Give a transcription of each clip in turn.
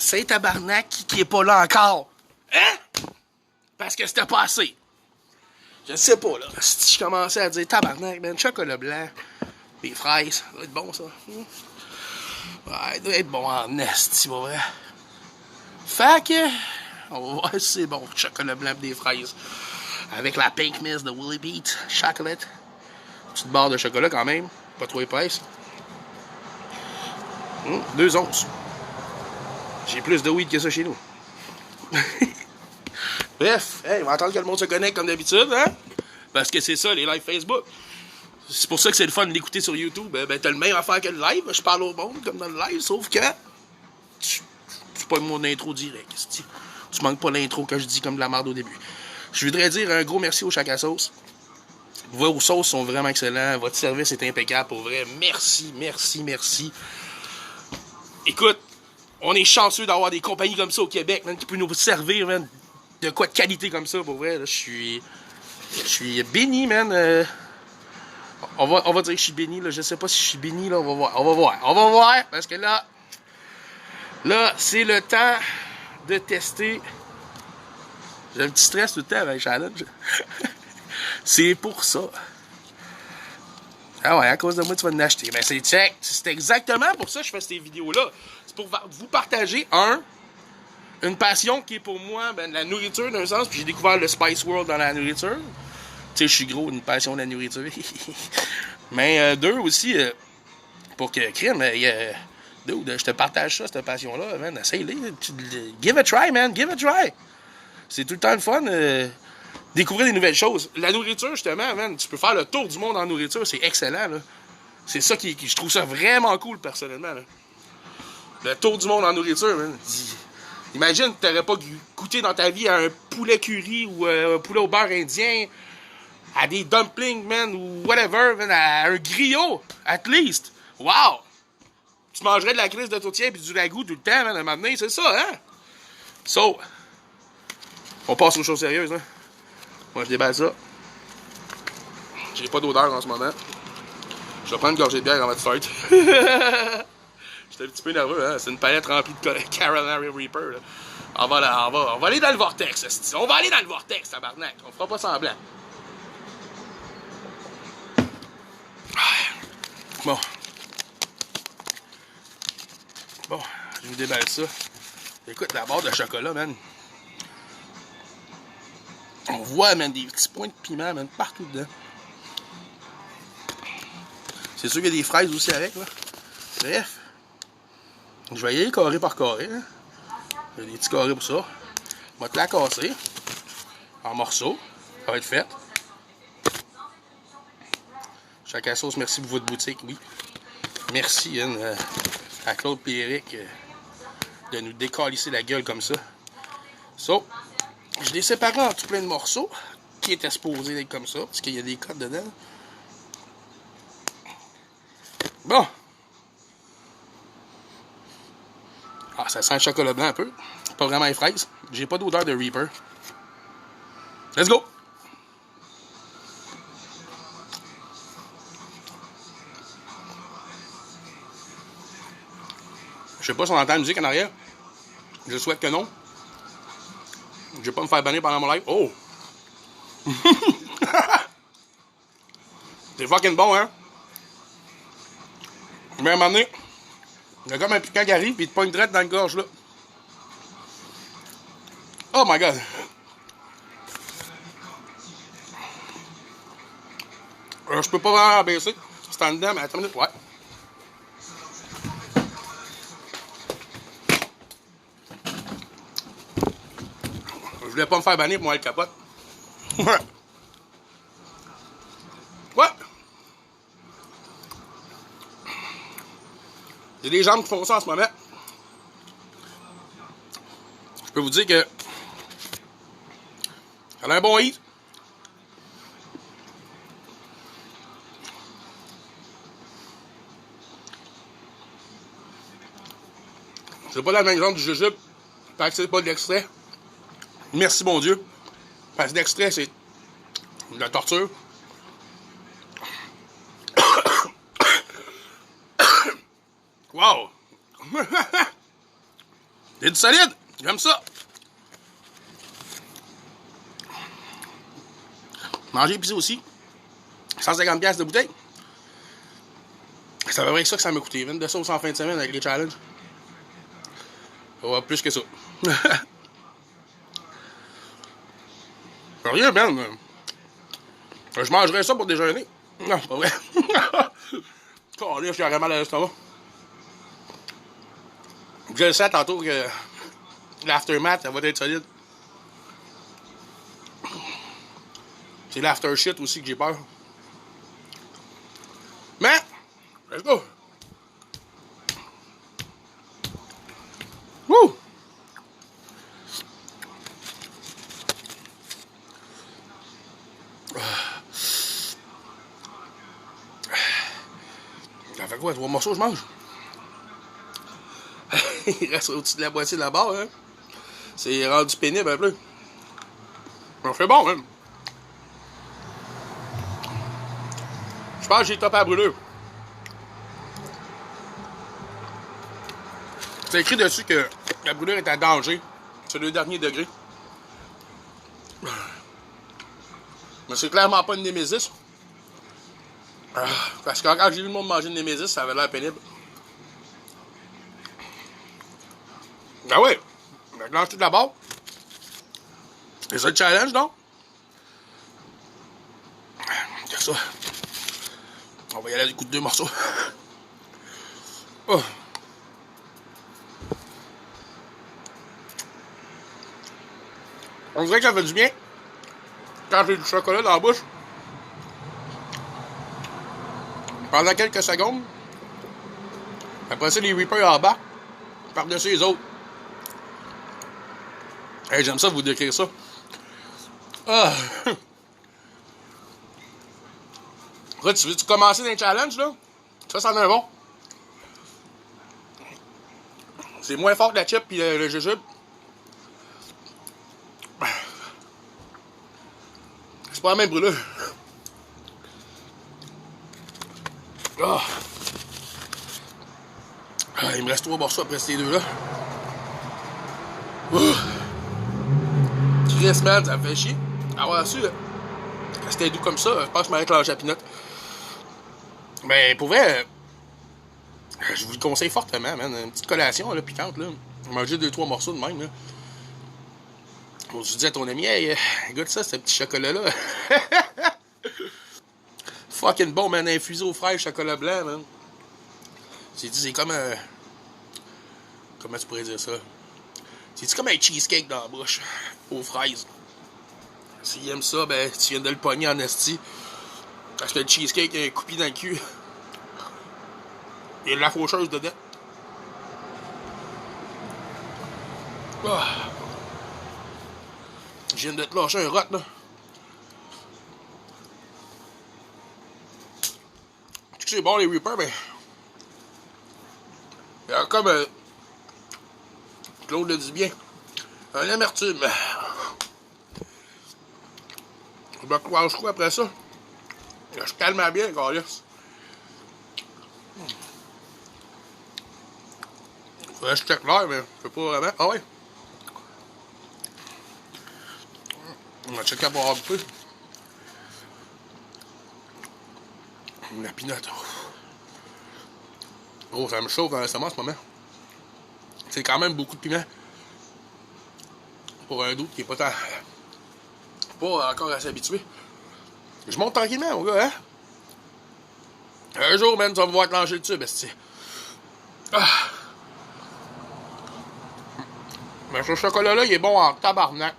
c'est tabarnak qui est pas là encore. Hein? Parce que c'était pas assez. Je sais pas, là. Si je commençais à dire tabarnak, ben, chocolat blanc, des fraises, ça doit être bon, ça. Ouais, ça doit être bon en esti, pas vrai. Fait que, on va voir si c'est bon, chocolat blanc et des fraises. Avec la Pink Mist de Willy Beat Chocolate. Petite barre de chocolat quand même, pas trop épaisse. 2 onces. J'ai plus de weed que ça chez nous. Bref, hey, on va attendre que le monde se connecte comme d'habitude, hein? Parce que c'est ça, les lives Facebook. C'est pour ça que c'est le fun de l'écouter sur YouTube. Ben, t'as le même affaire que le live. Je parle au monde comme dans le live, sauf que c'est pas mon intro direct. Tu manques pas l'intro que je dis comme de la merde au début. Je voudrais dire un gros merci au Shack à sauce. Vos sauces sont vraiment excellents. Votre service est impeccable, pour vrai. Merci, merci, merci. Écoute, on est chanceux d'avoir des compagnies comme ça au Québec, man, qui peuvent nous servir, man, de quoi de qualité comme ça, pour vrai. Je suis béni, man. On va dire que je suis béni, là. Je sais pas si je suis béni, là. On va voir, parce que là, c'est le temps de tester. J'ai un petit stress tout le temps avec Challenge. C'est pour ça. Ah ouais, à cause de moi, tu vas en acheter. Ben, c'est check. C'est exactement pour ça que je fais ces vidéos-là. C'est pour vous partager, une passion qui est pour moi, ben, la nourriture d'un sens. Puis j'ai découvert le Spice World dans la nourriture. Tu sais, je suis gros, une passion de la nourriture. Mais 2 aussi, pour que crime, dude, je te partage ça, cette passion-là, man. Essaye-les. Give a try, man. Give a try. C'est tout le temps le fun. Découvrir des nouvelles choses. La nourriture, justement, man, tu peux faire le tour du monde en nourriture, c'est excellent, là. C'est ça qui je trouve ça vraiment cool, personnellement, là. Le tour du monde en nourriture, man. Imagine, tu n'aurais pas goûté dans ta vie à un poulet curry ou un poulet au beurre indien, à des dumplings, man, ou whatever, man, à un griot, at least. Wow! Tu mangerais de la crise de tourtière et du ragoût tout le temps, man, à un moment donné, c'est ça, hein? So, on passe aux choses sérieuses, hein? Moi, je déballe ça. J'ai pas d'odeur en ce moment. Je vais prendre une gorgée de bière avant de start. J'étais un petit peu nerveux, hein? C'est une palette remplie de Carolina Reaper, là. On va aller dans le vortex, on va aller dans le vortex, tabarnak. On fera pas semblant. Bon. Je vous déballe ça. Écoute, la barre de chocolat, man. On voit, man, des petits points de piment, man, partout dedans. C'est sûr qu'il y a des fraises aussi avec, là. Bref. Je vais y aller carré par carré, hein. Il y a des petits carrés pour ça. On va te la casser. En morceaux. Ça va être fait. Shack à sauce, merci pour votre boutique, oui. Merci, hein, à Claude Péric de nous décalisser la gueule comme ça. So, je l'ai séparé en tout plein de morceaux qui étaient supposés être comme ça, parce qu'il y a des codes dedans. Bon. Ah, ça sent le chocolat blanc un peu. Pas vraiment les fraises. J'ai pas d'odeur de Reaper. Let's go! Je sais pas si on entend la musique en arrière. Je souhaite que non. Je vais pas me faire bannir pendant mon live. Oh! C'est fucking bon, hein? Mais à un moment donné, il y a comme un piquant qui arrive et il te pogne direct dans la gorge, là. Oh my god! Je peux pas vraiment abaisser. C'est en dedans, mais attends une minute, ouais. Je voulais pas me faire bannir pour moi le capote. Ouais. Il y a des gens qui font ça en ce moment. Je peux vous dire que elle a un bon hit. C'est pas la même genre du jujube. Parce que c'est pas de l'extrait. Merci bon Dieu. Parce que l'extrait, c'est de la torture. Wow! C'est du solide. J'aime ça. Manger épicé aussi. 150$ de bouteille. C'est à peu près ça que ça m'a coûté. 22 sauces en fin de semaine avec les challenges. Ouais, plus que ça. Rien, Ben. Je mangerais ça pour déjeuner. Non, c'est pas vrai. Oh, là, j'ai mal à l'estomac. Je le sais tantôt que l'aftermath, ça va être solide. C'est l'after shit aussi que j'ai peur. Mais, let's go. Wouh! Ça fait quoi, 3 morceaux je mange? Il reste au-dessus de la moitié de la barre, hein? C'est rendu pénible un peu. Mais c'est bon, hein? Je pense que j'ai topé à brûlure. C'est écrit dessus que la brûlure est à danger. C'est le dernier degré. Mais c'est clairement pas une némésis. Parce que quand j'ai vu le monde manger une némésis, ça avait l'air pénible. Ben ouais, on a lâché tout de la barre. C'est ça le challenge, donc? C'est ça. On va y aller du coup de 2 morceaux. Oh. On dirait que ça fait du bien quand j'ai du chocolat dans la bouche. Pendant quelques secondes. Après ça, les Reapers en bas. Par-dessus les autres. Hey, j'aime ça vous décrire ça. Ah. Là, tu veux-tu commencer dans les challenges, là? Ça, c'en est un bon. C'est moins fort que la chip et le jujube. C'est pas la même brûlure. Oh. Ah, il me reste 3 morceaux après ces deux-là. Chris, man, ça me fait chier. Avoir su, c'était doux comme ça, je pense que je m'arrête la chapinote. Mais pour vrai, je vous le conseille fortement, man. Une petite collation, là, piquante, là. Manger 2-3 morceaux de même, là. Bon, tu dis à ton ami, hey, goûte ça, ce petit chocolat-là. Fucking bon, man, infusé aux fraises, chocolat blanc, man. C'est comme un... Comment tu pourrais dire ça? C'est comme un cheesecake dans la bouche, aux fraises. S'il aime ça, ben, tu viens de le pogner en esti. Parce que le cheesecake est coupé dans le cul. Il y a de la faucheuse dedans. Oh. Je viens de te lâcher un rot, là. Tu sais, c'est bon, les Reapers, mais... Il y a comme... Claude le dit bien. Un amertume. Je me croise quoi après ça? Je calme bien, Carlis. Faudrait que je check l'heure, mais je peux pas vraiment. Ah ouais? On va checker pour avoir un peu. La pinotte. Oh, ça me chauffe dans l'estomac en ce moment. C'est quand même beaucoup de piment. Pour un doute qui est pas tant... Pas encore assez habitué. Je monte tranquillement, mon gars, hein? Un jour, man, tu vas me voir clencher le tube, esti. Ah. Mais ce chocolat-là, il est bon en tabarnak.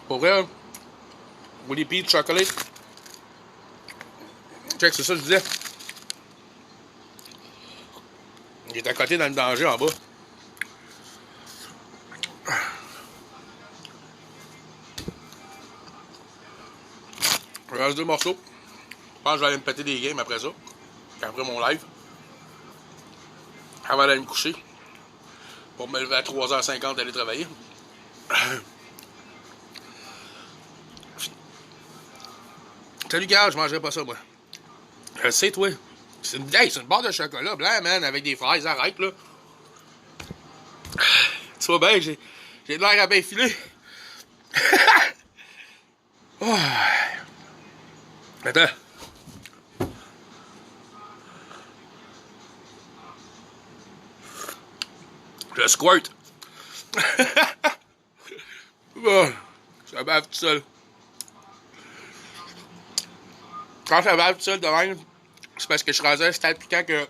Pour vrai, pour les pilles de chocolat. Check, c'est ça que je disais. Il est à côté dans le danger en bas. Il reste 2 morceaux. Je pense que je vais aller me péter des games après ça. Après mon live. Avant d'aller me coucher. Pour me lever à 3h50 d'aller travailler. Salut, gars, je mangerai pas ça, moi. Je le sais, toi. C'est une barre de chocolat blanc, man, avec des fraises. Arrête, là. Tu vois bien, j'ai de l'air à bien filer. Oh. Attends. Je squirt. Oh, ça bave tout seul. Quand ça bave tout seul de même, c'est parce que je suis rendu à un stade piquant que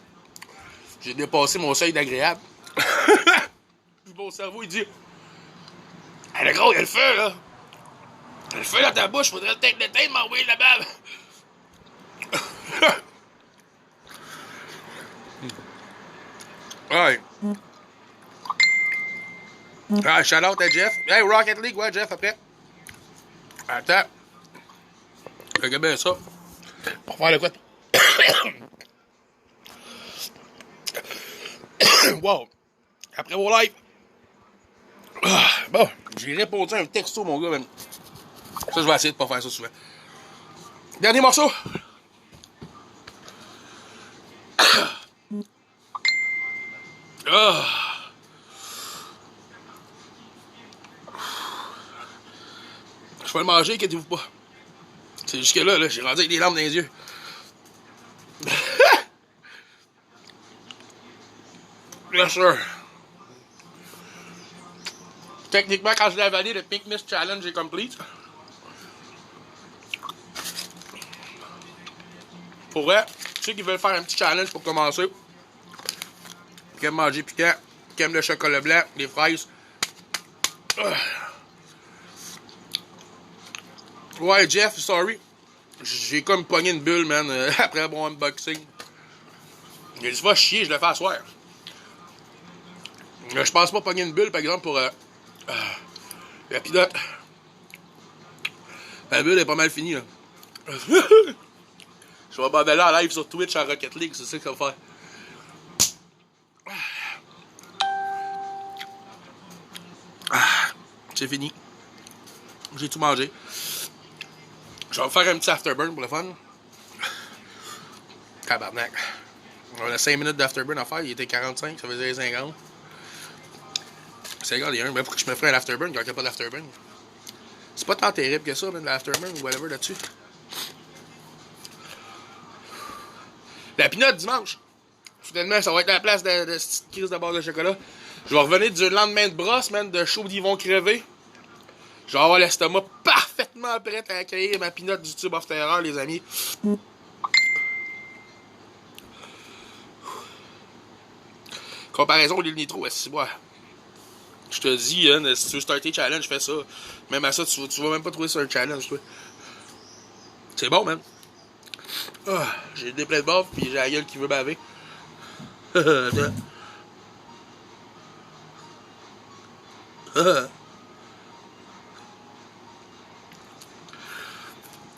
j'ai dépassé mon seuil d'agréable. Puis mon cerveau, il dit: hey, le gros, il y a le feu, là. Il y a le feu dans ta bouche, faudrait le tête m'envoyer de la bave. Ouais. Ah, shout out à Jeff. Hey, Rocket League, ouais, Jeff, après. Attends. Regarde bien ça. Pour faire le quoi? Wow. Après vos lives. Ah, bon, j'ai répondu à un texto, mon gars, même. Ça, je vais essayer de pas faire ça souvent. Dernier morceau. Ah. Je vais le manger, inquiétez-vous pas. C'est jusque-là, là, j'ai rendu avec des larmes dans les yeux. Bien sûr. Techniquement, quand je l'ai avalé, le Pink Mist Challenge est complete. Pour vrai, ceux qui veulent faire un petit challenge pour commencer, qui aiment manger piquant, qui aiment le chocolat blanc, les fraises. Ouais, Jeff, sorry. J'ai comme pogné une bulle, man, après mon unboxing. Il a dit, va chier, je le fais à soir. Je pense pas pogner une bulle, par exemple, pour la pilote. La bulle est pas mal finie, là. Je vais m'en aller en live sur Twitch en Rocket League, c'est ça qu'il faut faire. C'est fini. J'ai tout mangé. Je vais me faire un petit afterburn pour le fun. Tabarnak. On a 5 minutes d'afterburn à faire, il était 45, ça faisait 50. 51, mais pourquoi je me ferais un afterburn quand il n'y a pas d'afterburn? C'est pas tant terrible que ça, même l'afterburn ou whatever là-dessus. La pinotte dimanche. Finalement, ça va être la place de cette crise de barre de chocolat. Je vais revenir du lendemain de brosse, man, de chaud d'ils vont crever. Je vais avoir l'estomac parfaitement prêt à accueillir ma pinotte du tube of terror, les amis. Comparaison au Lille Nitro, c'est moi. Je te dis, hein, si tu veux starter challenge, fais ça. Même à ça, tu vas même pas trouver ça un challenge, toi. C'est bon, man. Ah, j'ai des pleins de bave, puis j'ai la gueule qui veut baver.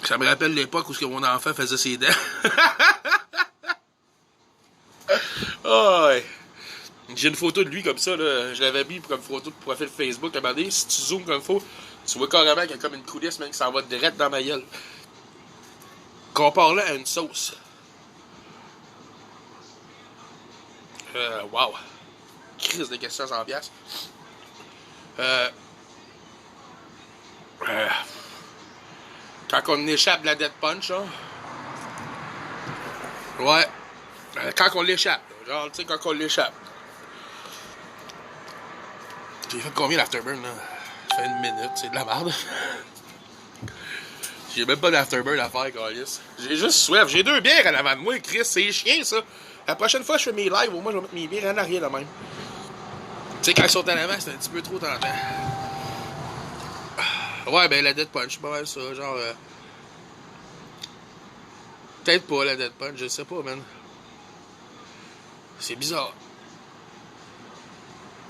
Ça me rappelle l'époque où mon enfant faisait ses dents. Oh, ouais. J'ai une photo de lui comme ça, là. Je l'avais mis comme photo de profil Facebook. À un moment donné, si tu zoomes comme faut, tu vois carrément qu'il y a comme une coulisse, même, qui s'en va direct dans ma gueule. Compare-le à une sauce. Wow. Crise de questions 100$. Quand on échappe de la Dead Punch, hein. Ouais. Quand on l'échappe. Genre, tu sais, quand on l'échappe. J'ai fait combien l'afterburn, là? Ça fait une minute, c'est de la merde. J'ai même pas d'afterburn à faire, Carlis. J'ai juste soif. J'ai 2 bières à l'avant de moi, Chris. C'est chiant, ça. La prochaine fois que je fais mes lives, au moins, je vais mettre mes bières en arrière, là même. Tu sais, quand ils sont en avant, c'est un petit peu trop tentant. Ouais, ben, la Dead Punch, c'est pas mal ça. Genre. Peut-être pas la Dead Punch, je sais pas, man. C'est bizarre.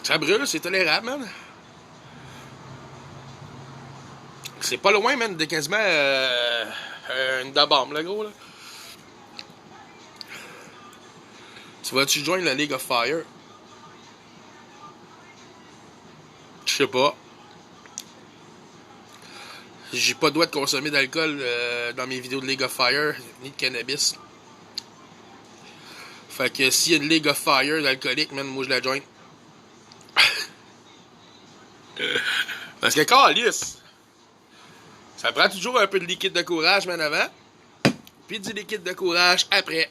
Ça brûle, c'est tolérable, man. C'est pas loin, man, de quasiment une dabombe, là, gros, là. Tu vas-tu joindre la League of Fire? Je sais pas. J'ai pas le droit de consommer d'alcool dans mes vidéos de League of Fire, ni de cannabis. Fait que s'il y a une League of Fire d'alcoolique, man, moi je la join. Parce que calice, ça prend toujours un peu de liquide de courage, man, avant. Puis du liquide de courage après.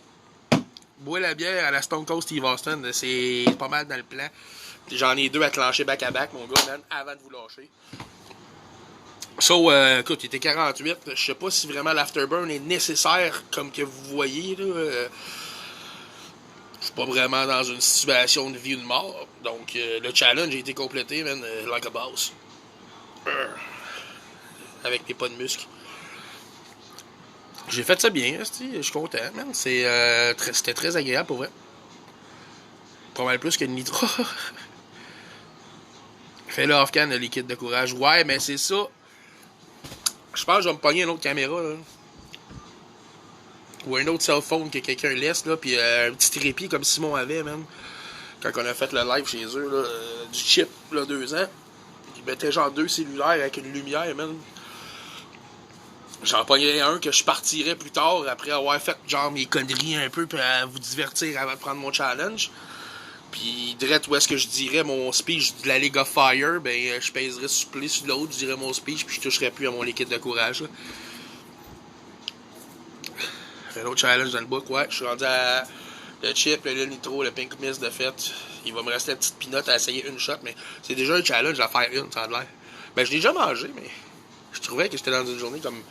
Bois la bière à la Stone Cold Steve Austin, c'est pas mal dans le plan. J'en ai 2 à clencher back-à-back, mon gars, man, avant de vous lâcher. So, écoute, il était 48. Je sais pas si vraiment l'afterburn est nécessaire, comme que vous voyez, là. Je suis pas vraiment dans une situation de vie ou de mort. Donc, le challenge a été complété, man, like a boss. Avec mes pas de muscles. J'ai fait ça bien, je suis content, man. C'était très agréable, pour vrai. Pas mal plus que le nitro. Fais-le off-can, le liquide de courage. Ouais, mais c'est ça. Je pense que je vais me pogner une autre caméra, là. Ou un autre cell phone que quelqu'un laisse, là. Puis un petit trépied comme Simon avait, man. Quand on a fait le live chez eux, là. Du chip, là, 2 ans. Ils mettaient genre 2 cellulaires avec une lumière, man. J'en pognerais un que je partirais plus tard après avoir fait genre mes conneries un peu pour vous divertir avant de prendre mon challenge. Puis direct où est-ce que je dirais mon speech de la League of Fire, ben je pèserais supplé sur l'autre, je dirais mon speech puis je toucherais plus à mon liquide de courage. Là. Un autre challenge dans le book, ouais. Je suis rendu à le chip, le nitro, le pink mist de fête. Il va me rester une petite pinotte à essayer une shot, mais c'est déjà un challenge à faire une, ça a l'air. Ben je l'ai déjà mangé, mais je trouvais que j'étais dans une journée comme...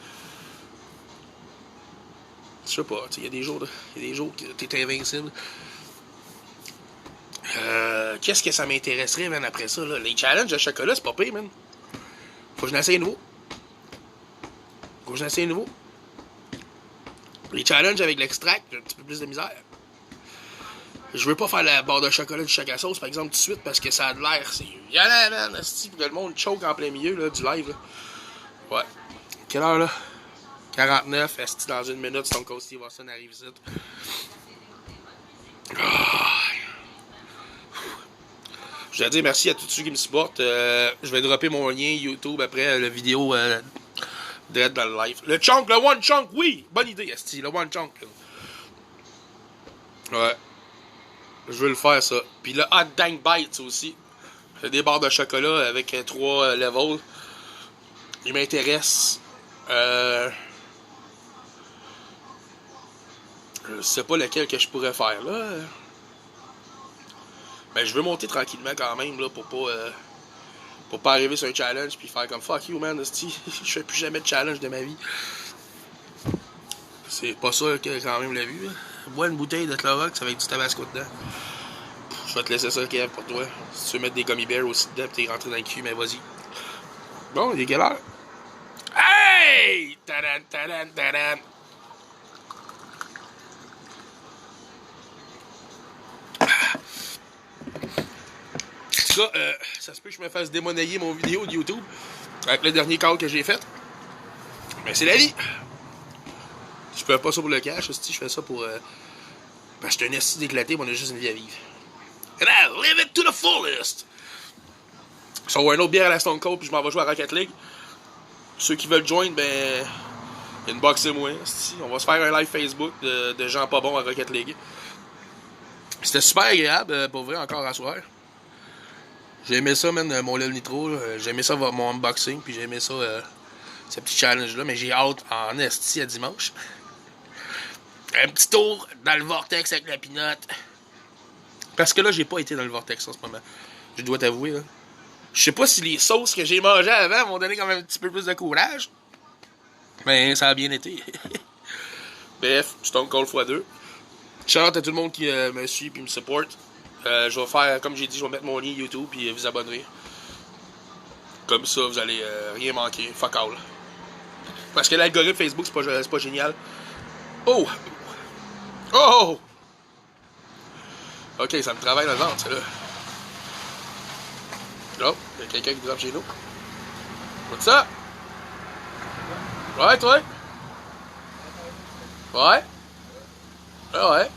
Je sais pas, il y a des jours que t'es invincible. Qu'est-ce que ça m'intéresserait, man, après ça, là? Les challenges de chocolat, c'est pas pire, man. Faut que j'en essaye nouveau. Les challenges avec l'extract, j'ai un petit peu plus de misère. Je veux pas faire la barre de chocolat du choc à sauce, par exemple, tout de suite, parce que ça a de l'air, c'est... Y'en man, asti, pour que le monde choke en plein milieu, là, du live, là. Ouais. Quelle heure, là? 49, asti, dans 1 minute, Stone Cold Steve Austin arrive ici. Je voulais dire merci à tous ceux qui me supportent. Je vais dropper mon lien YouTube après la vidéo direct dans le live. Le chunk, le one chunk, oui! Bonne idée, asti, le one chunk. Ouais. Je veux le faire, ça. Puis le Hot Dang Bites aussi. C'est des barres de chocolat avec 3 levels. Il m'intéresse. Je sais pas lequel que je pourrais faire, là. Ben, je veux monter tranquillement quand même, là, pour pas arriver sur un challenge puis faire comme fuck you, man, esti. Je fais plus jamais de challenge de ma vie. C'est pas ça que quand même la vue, là. Bois une bouteille de Clorox avec du tabasco dedans. Je vais te laisser ça, Kev, pour toi. Si tu veux mettre des gummy bears aussi dedans pis t'es rentré dans le cul, mais vas-y. Bon, il est quelle heure? Hey! Tadan, tadan, tadan. En tout cas, ça se peut que je me fasse démonailler mon vidéo de YouTube avec le dernier call que j'ai fait. Mais c'est la vie. Je fais pas ça pour le cash, je fais ça pour... parce que je suis un esti d'éclaté, mais on a juste une vie à vivre. And I live it to the fullest! So, un autre bière à la Stone Cold, puis je m'en vais jouer à Rocket League. Ceux qui veulent join, ben... inboxez-moi. On va se faire un live Facebook de gens pas bons à Rocket League. C'était super agréable, pour vrai, encore à soir. J'ai aimé ça, man, mon lait nitro. J'ai aimé ça, mon unboxing, puis j'ai aimé ça, ce petit challenge-là. Mais j'ai hâte en esti à dimanche. Un petit tour dans le vortex avec la pinotte. Parce que là, j'ai pas été dans le vortex en ce moment. Je dois t'avouer, là. Je sais pas si les sauces que j'ai mangées avant m'ont donné quand même un petit peu plus de courage. Mais ça a bien été. Bref, Stone Cold x2. Shout out à tout le monde qui me suit et me supporte. Je vais faire, comme j'ai dit, je vais mettre mon lien YouTube et vous abonner. Comme ça, vous allez rien manquer. Fuck all. Parce que l'algorithme Facebook, c'est pas génial. Oh! Oh! Ok, ça me travaille dans le ventre, ça là. Oh, il y a quelqu'un qui drop chez nous. What's up? Ouais, toi? Ouais? Ah ouais?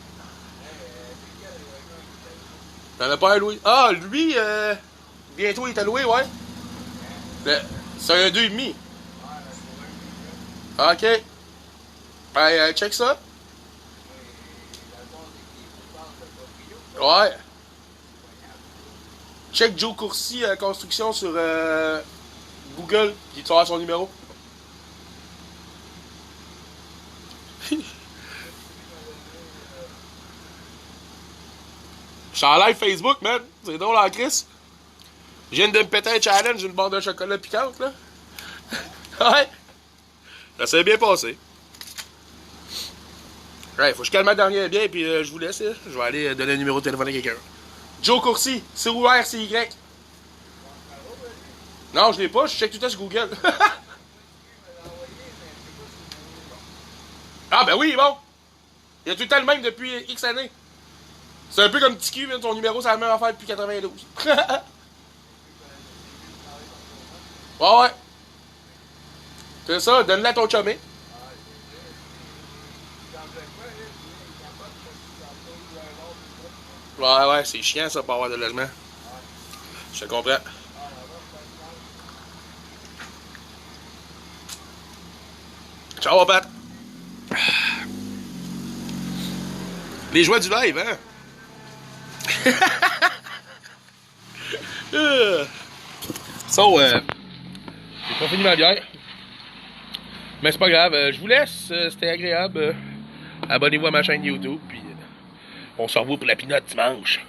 T'en as pas un loué? Ah, lui, bientôt il est alloué, ouais? C'est un 2,5. Ok. Ben, check ça. Ouais. Check Joe Courcy Construction sur Google, il te sort son numéro. Je suis en live Facebook, man. C'est drôle en crise. Je viens de me péter un challenge d'une barre de chocolat piquante, là. Ouais. Ça s'est bien passé. Ouais, faut que je calme ma dernière bien, puis je vous laisse, là. Je vais aller donner un numéro de téléphone à quelqu'un. Joe Courcy, C-O-U-R-C-Y. Non, je l'ai pas, je check tout le temps sur Google. Ah, ben oui, bon. Il y a tout le temps le même depuis X années. C'est un peu comme TQ, ton numéro, c'est la même affaire depuis 92. Ouais, ouais. C'est ça, donne-le à ton chumé. Ouais, ouais, c'est chiant ça pour avoir de logement. Je te comprends. Ciao, Pat. Les joies du live, hein? So, j'ai pas fini ma bière. Mais c'est pas grave, je vous laisse, c'était agréable. Abonnez-vous à ma chaîne YouTube, puis on se revoit pour la pinotte dimanche.